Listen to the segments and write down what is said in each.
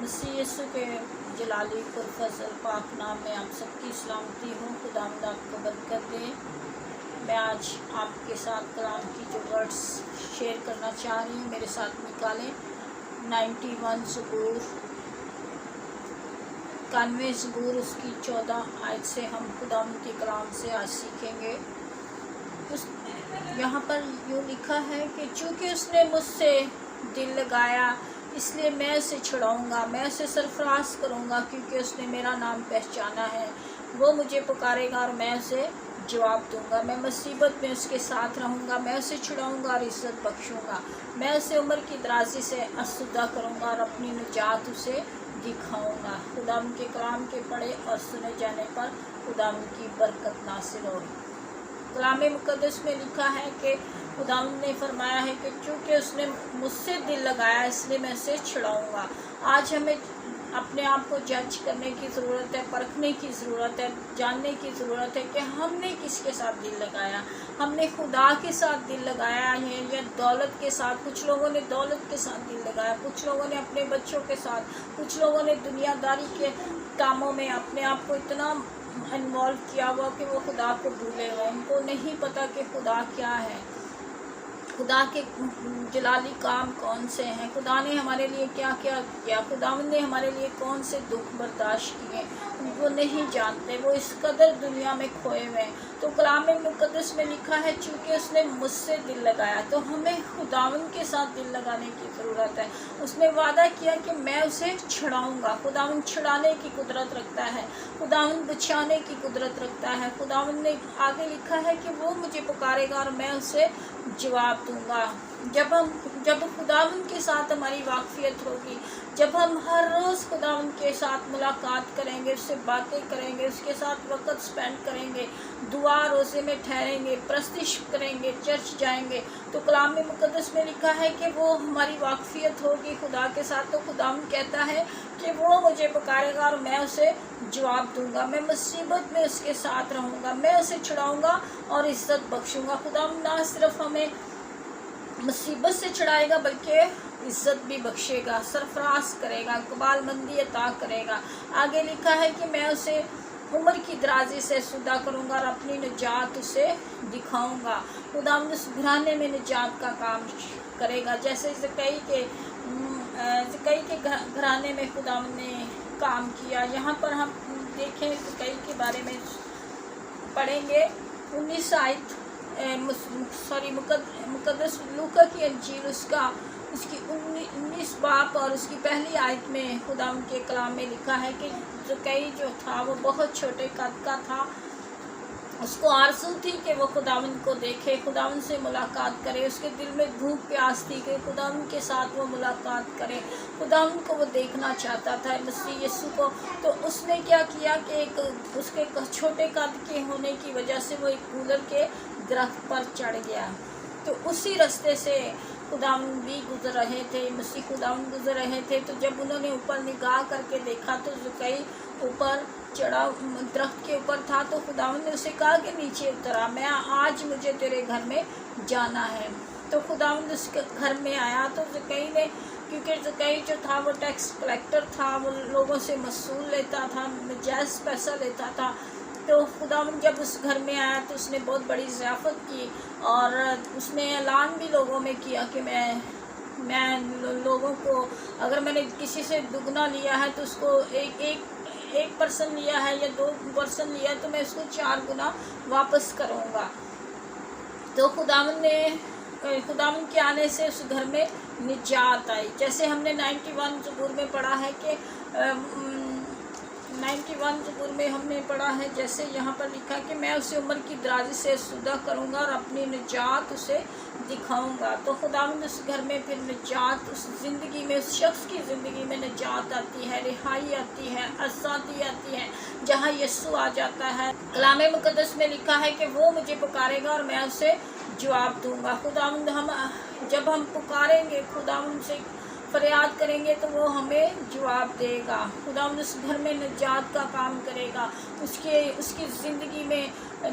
मसीह यीशु के जलाली फजल पाक नाम में आप सबकी सलामती हूँ। खुदावंद आपको बरकत दे। मैं आज आपके साथ कलाम की जो वर्ड्स शेयर करना चाह रही हूँ, मेरे साथ निकालें। 91 ज़बूर 91 ज़बूर उसकी 14 आयत से हम खुदावंद के कलाम से आज सीखेंगे। यहाँ पर यूँ लिखा है कि चूँकि उसने मुझसे दिल लगाया इसलिए मैं उसे छुड़ाऊँगा, मैं उसे सरफराज करूँगा, क्योंकि उसने मेरा नाम पहचाना है। वो मुझे पुकारेगा और मैं उसे जवाब दूँगा। मैं मुसीबत में उसके साथ रहूँगा, मैं उसे छुड़ाऊँगा और इज़्ज़त बख्शूँगा। मैं उसे उम्र की दराज़ी से आसूदा करूँगा और अपनी निजात उसे दिखाऊँगा। खुदावंद के कलाम के पढ़े और सुने जाने पर खुदावंद की बरकत नासिल हो। कलाम मुक़द्दस में लिखा है कि खुदावंद ने फरमाया है कि चूँकि उसने मुझसे दिल लगाया इसलिए मैं उसे छुड़ाऊँगा। आज हमें अपने आप को जज करने की ज़रूरत है, परखने की ज़रूरत है, जानने की ज़रूरत है कि हमने किसके साथ दिल लगाया। हमने खुदा के साथ दिल लगाया है या दौलत के साथ। कुछ लोगों ने दौलत के साथ दिल लगाया, कुछ लोगों ने अपने बच्चों के साथ, कुछ लोगों ने दुनियादारी के कामों में अपने आप को इतना इन्वॉल्व किया हुआ कि वो खुदा को भूले हुए। उनको नहीं पता कि खुदा क्या है, खुदा के जलाली काम कौन से हैं, खुदा ने हमारे लिए क्या क्या किया, खुदावंद ने हमारे लिए कौन से दुख बर्दाश्त किए, वो नहीं जानते। वो इस कदर दुनिया में खोए हुए हैं। तो कलाम मुक़द्दस में लिखा है चूँकि उसने मुझसे दिल लगाया, तो हमें खुदावंद के साथ दिल लगाने की ज़रूरत है। उसने वादा किया कि मैं उसे छुड़ाऊँगा। खुदावंद छुड़ाने की कुदरत रखता है, खुदावंद बचाने की कुदरत रखता है। खुदावंद ने आगे लिखा है कि वो मुझे पुकारेगा और मैं उसे जवाब दूँगा। जब खुदावंद के साथ हमारी वाक़फ़ियत होगी, जब हम हर रोज़ खुदावंद के साथ मुलाकात करेंगे, उससे बातें करेंगे, उसके साथ वक़्त स्पेंड करेंगे, दुआ रोज़े में ठहरेंगे, प्रस्तिश करेंगे, चर्च जाएंगे, तो कलाम मुक़द्दस में लिखा है कि वो हमारी वाक़फ़ियत होगी खुदा के साथ। तो खुदावंद कहता है कि वो मुझे पुकारेगा और मैं उसे जवाब दूँगा। मैं मुसीबत में उसके साथ रहूँगा, मैं उसे छुड़ाऊँगा और इज़्ज़त बख्शूँगा। खुदावंद ना सिर्फ हमें मुसीबत से छुड़ाएगा बल्कि इज़्ज़त भी बख्शेगा, सरफराज करेगा, कबालमंदी अता करेगा। आगे लिखा है कि मैं उसे उम्र की दराज़ी से आसूदा करूँगा और अपनी निजात उसे दिखाऊँगा। खुदावंद उस घराने में निजात का काम करेगा। जैसे ज़कई के घराने में खुदावंद ने काम किया। यहाँ पर हम देखें ज़कई के बारे में पढ़ेंगे। 19 आयत मुक़द्दस लूका की अंजील उसकी 19 बाब और उसकी पहली आयत में खुदावंद के कलाम में लिखा है कि ज़कई जो था वो बहुत छोटे कद का था। उसको आरज़ू थी कि वो खुदावंद को देखे, खुदावंद से मुलाकात करे। उसके दिल में भूख प्यास थी कि खुदावंद के साथ वो मुलाकात करे, खुदावंद को वो देखना चाहता था, मसीह यीशु को। तो उसने क्या किया कि उसके छोटे कद के होने की वजह से वो एक गूलर के दरख्त पर चढ़ गया। तो उसी रास्ते से खुदावंद भी गुज़र रहे थे, मसीह खुदावंद गुज़र रहे थे। तो जब उन्होंने ऊपर निगाह करके देखा तो ज़कई ऊपर चढ़ा दरख्त के ऊपर था। तो खुदावंद ने उसे कहा कि नीचे उतरा, मैं आज मुझे तेरे घर में जाना है। तो खुदावंद उसके घर में आया। तो ज़कई ने, क्योंकि ज़कई जो था वो टैक्स कलेक्टर था, वो लोगों से वसूल लेता था, नाजायज़ पैसा लेता था। तो खुदावंद जब उस घर में आया तो उसने बहुत बड़ी ज़ियाफ़त की और उसने ऐलान भी लोगों में किया कि मैं लोगों को, अगर मैंने किसी से दुगना लिया है तो उसको एक पर्सन लिया है या 2 पर्सन लिया तो मैं उसको 4 गुना वापस करूँगा। तो खुदावंद के आने से उस घर में निजात आई। जैसे हमने 91 ज़बूर में पढ़ा है कि 91 ज़बूर में हमने पढ़ा है, जैसे यहाँ पर लिखा कि मैं उसे उम्र की दराज़ी से आसूदा करूँगा और अपनी निजात उसे दिखाऊँगा। तो खुदावंद उस घर में फिर निजात, उस ज़िंदगी में, उस शख्स की ज़िंदगी में निजात आती है, रिहाई आती है, आज़ादी आती है, जहाँ यीशु आ जाता है। कलाम मुक़द्दस में लिखा है कि वो मुझे पुकारेगा और मैं उसे जवाब दूँगा। खुदावंद जब हम पुकारेंगे, खुदावंद से फरियाद करेंगे तो वो हमें जवाब देगा। खुदावंद उस घर में निजात का काम करेगा। उसकी ज़िंदगी में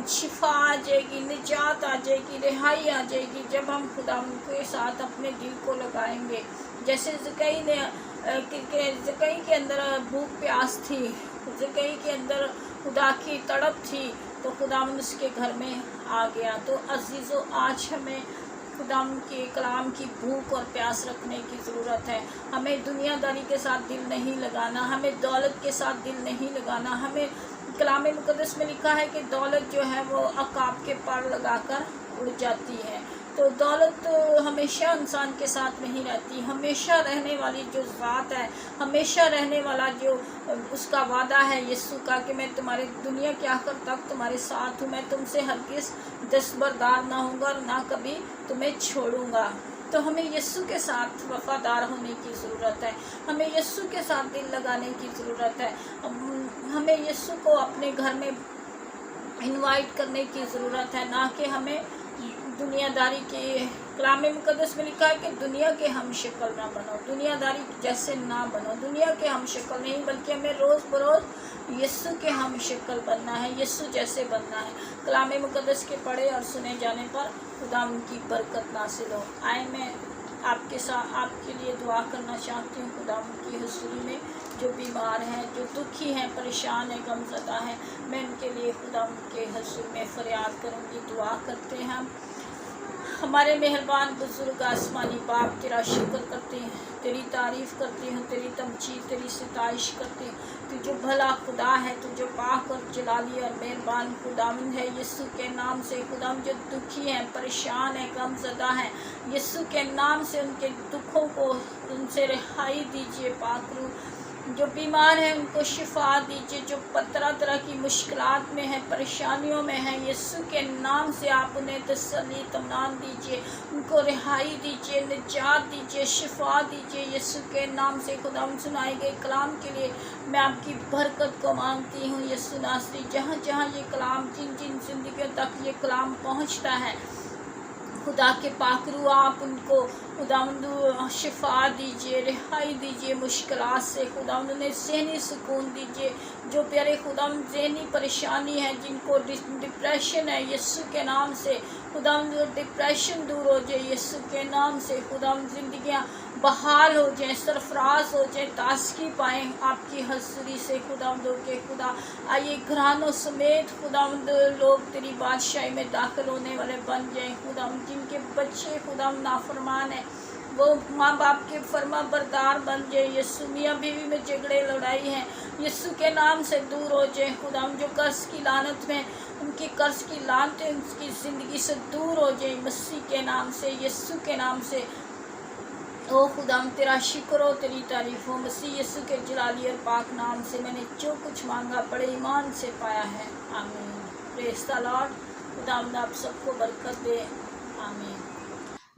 शिफा आ जाएगी, निजात आ जाएगी, रिहाई आ जाएगी जब हम खुदावंद के साथ अपने दिल को लगाएंगे। जैसे ज़कई ने ज़कई के अंदर भूख प्यास थी, ज़कई के अंदर खुदा की तड़प थी, तो खुदावंद उसके घर में आ गया। तो अज़ीज़ों, आज हमें खुदावंद के कलाम की भूख और प्यास रखने की ज़रूरत है। हमें दुनियादारी के साथ दिल नहीं लगाना, हमें दौलत के साथ दिल नहीं लगाना। हमें कलाम मुक़द्दस में लिखा है कि दौलत जो है वो अकाब के पर लगाकर उड़ जाती है। तो दौलत हमेशा इंसान के साथ नहीं रहती। हमेशा रहने वाली जो ज़ात है, हमेशा रहने वाला जो उसका वादा है यीशु का कि मैं तुम्हारे दुनिया के आखिर तक तुम्हारे साथ हूँ, मैं तुमसे हरगिज़ दस्तबरदार ना होऊंगा और ना कभी तुम्हें छोड़ूंगा। तो हमें यीशु के साथ वफ़ादार होने की ज़रूरत है, हमें यीशु के साथ दिल लगाने की ज़रूरत है, हमें यीशु को अपने घर में इनवाइट करने की ज़रूरत है, ना कि हमें दुनियादारी के। कलाम मुक़द्दस में लिखा है कि दुनिया के हम शक्ल ना बनो, दुनियादारी जैसे ना बनो, दुनिया के हम शक्ल नहीं, बल्कि हमें रोज़ बरोज़ यीशु के हम शक्ल बनना है, यीशु जैसे बनना है। कलाम मुक़द्दस के पढ़े और सुने जाने पर खुदा उनकी बरकत नासिल हो। आए मैं आपके साथ आपके लिए दुआ करना चाहती हूँ। खुदा उनकी हुज़ूरी में जो बीमार हैं, जो दुखी हैं, परेशान हैं, गमज़दा हैं, मैं उनके लिए खुदा उनके हुज़ूर में फ़रियाद करूँगी। दुआ करते हैं हम। हमारे मेहरबान बुज़ुर्ग आसमानी बाप, तेरा शुक्र करते हैं, तेरी तारीफ़ करती हूँ, तेरी तमजीद, तेरी सिताइश करती हूँ। तू जो भला खुदा है, तू जो पाक और जलाली और मेहरबान खुदावंद है, यीशु के नाम से खुदावंद जो दुखी हैं, परेशान हैं, गमज़दा हैं, यीशु के नाम से उनके दुखों को उनसे रिहाई दीजिए। पाक रूह जो बीमार हैं उनको शिफा दीजिए, जो तरह तरह की मुश्किलात में हैं, परेशानियों में हैं, यीशु के नाम से आप उन्हें तसल्ली तमनान दीजिए, उनको रिहाई दीजिए, निजात दीजिए, शिफा दीजिए यीशु के नाम से। खुदा हम सुनाए गए कलाम के लिए मैं आपकी बरकत को मांगती हूँ यीशु नासरी। जहाँ जहाँ ये कलाम, जिन जिन ज़िंदगियों तक ये कलाम पहुँचता है, खुदा के पाक रूह आप उनको खुदावंद शिफा दीजिए, रिहाई दीजिए मुश्किलात से। खुदावंद उन्हें ज़हनी सुकून दीजिए। जो प्यारे खुदावंद ज़हनी परेशानी है, जिनको डिप्रेशन है, यीशु के नाम से खुदावंद डिप्रेशन दूर हो जाए यीशु के नाम से। खुदावंद ज़िंदगियाँ बहाल हो जाएँ, सरफराज हो जाए, ताज़गी पाएँ आपकी हज़ूरी से। खुदावंद के खुदा आइए घरानों समेत खुदावंद लोग तेरी बादशाही में दाखिल होने वाले बन जाएँ। खुदावंद जिनके बच्चे खुदावंद नाफरमान हैं, वो माँ बाप के फर्मा बरदार बन जाए। यीशु मियाँ बीवी में झगड़े लड़ाई हैं, यीशु के नाम से दूर हो जाए। खुदावंद जो कर्ज की लानत में, उनकी कर्ज की लानतें उनकी ज़िंदगी से दूर हो जाए मसीह के नाम से, यीशु के नाम से। ओ खुदाम तेरा शुक्र हो, तेरी तारीफ़ हो मसीह यीशु के जलाली और पाक नाम से। मैंने जो कुछ मांगा बड़े ईमान से पाया है। आमीन। Praise the Lord. खुदावंद आप सबको बरकत दे। आमीन।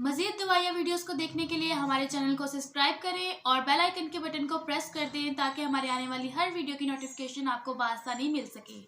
मज़ीद दुआ या वीडियोस को देखने के लिए हमारे चैनल को सब्सक्राइब करें और बेल आइकन के बटन को प्रेस कर दें ताकि हमारे आने वाली हर वीडियो की नोटिफिकेशन आपको बआसानी मिल सके।